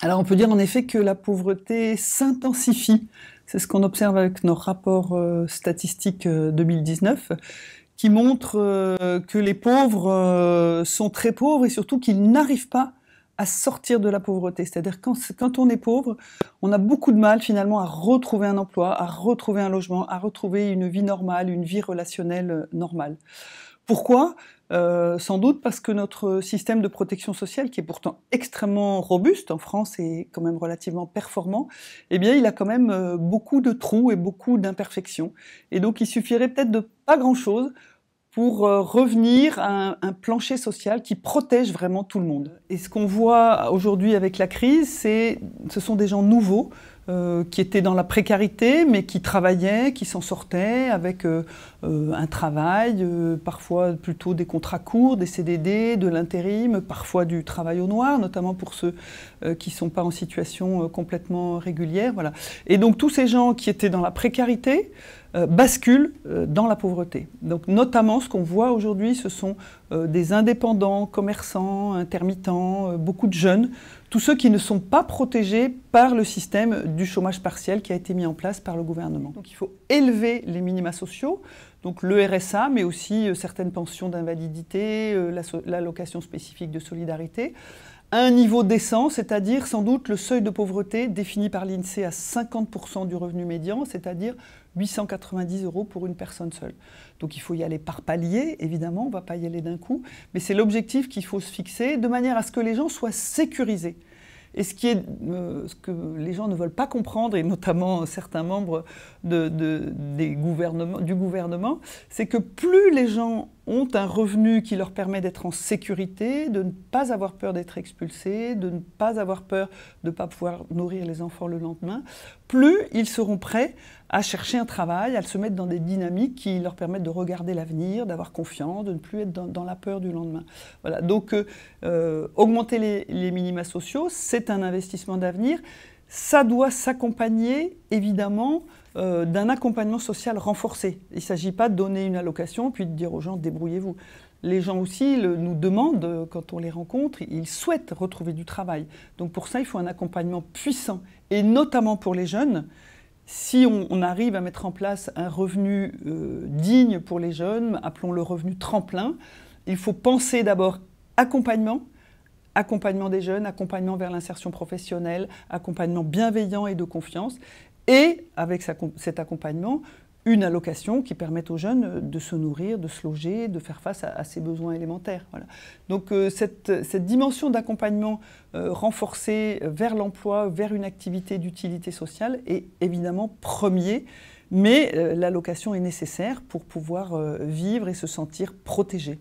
Alors on peut dire en effet que la pauvreté s'intensifie. C'est ce qu'on observe avec nos rapports statistiques 2019 qui montrent que les pauvres sont très pauvres et surtout qu'ils n'arrivent pas à sortir de la pauvreté. C'est-à-dire quand on est pauvre, on a beaucoup de mal finalement à retrouver un emploi, à retrouver un logement, à retrouver une vie normale, une vie relationnelle normale. Pourquoi? Sans doute parce que notre système de protection sociale, qui est pourtant extrêmement robuste en France et quand même relativement performant, eh bien, il a quand même beaucoup de trous et beaucoup d'imperfections. Et donc, il suffirait peut-être de pas grand-chose pour revenir à un plancher social qui protège vraiment tout le monde. Et ce qu'on voit aujourd'hui avec la crise, ce sont des gens nouveaux qui étaient dans la précarité, mais qui travaillaient, qui s'en sortaient avec un travail, parfois plutôt des contrats courts, des CDD, de l'intérim, parfois du travail au noir, notamment pour ceux qui ne sont pas en situation complètement régulière. Voilà. Et donc tous ces gens qui étaient dans la précarité basculent dans la pauvreté. Donc notamment ce qu'on voit aujourd'hui, ce sont des indépendants, commerçants, intermittents, beaucoup de jeunes, tous ceux qui ne sont pas protégés par le système du chômage partiel qui a été mis en place par le gouvernement. Donc il faut élever les minima sociaux, donc le RSA, mais aussi certaines pensions d'invalidité, l'allocation spécifique de solidarité, à un niveau décent, c'est-à-dire sans doute le seuil de pauvreté défini par l'INSEE à 50% du revenu médian, c'est-à-dire 890 € pour une personne seule. Donc il faut y aller par palier, évidemment, on ne va pas y aller d'un coup, mais c'est l'objectif qu'il faut se fixer de manière à ce que les gens soient sécurisés. Et ce que les gens ne veulent pas comprendre, et notamment certains membres du gouvernement, c'est que plus les gens ont un revenu qui leur permet d'être en sécurité, de ne pas avoir peur d'être expulsés, de ne pas avoir peur de ne pas pouvoir nourrir les enfants le lendemain, plus ils seront prêts à chercher un travail, à se mettre dans des dynamiques qui leur permettent de regarder l'avenir, d'avoir confiance, de ne plus être dans la peur du lendemain. Voilà. Donc augmenter les minima sociaux, c'est un investissement d'avenir. Ça doit s'accompagner, évidemment, d'un accompagnement social renforcé. Il ne s'agit pas de donner une allocation puis de dire aux gens « débrouillez-vous ». Les gens aussi nous demandent, quand on les rencontre, ils souhaitent retrouver du travail. Donc pour ça, il faut un accompagnement puissant, et notamment pour les jeunes. Si on arrive à mettre en place un revenu digne pour les jeunes, appelons-le revenu tremplin, il faut penser d'abord accompagnement des jeunes, accompagnement vers l'insertion professionnelle, accompagnement bienveillant et de confiance, et avec cet accompagnement, une allocation qui permette aux jeunes de se nourrir, de se loger, de faire face à ses besoins élémentaires. Voilà. Donc cette dimension d'accompagnement renforcée vers l'emploi, vers une activité d'utilité sociale est évidemment premier, mais l'allocation est nécessaire pour pouvoir vivre et se sentir protégé.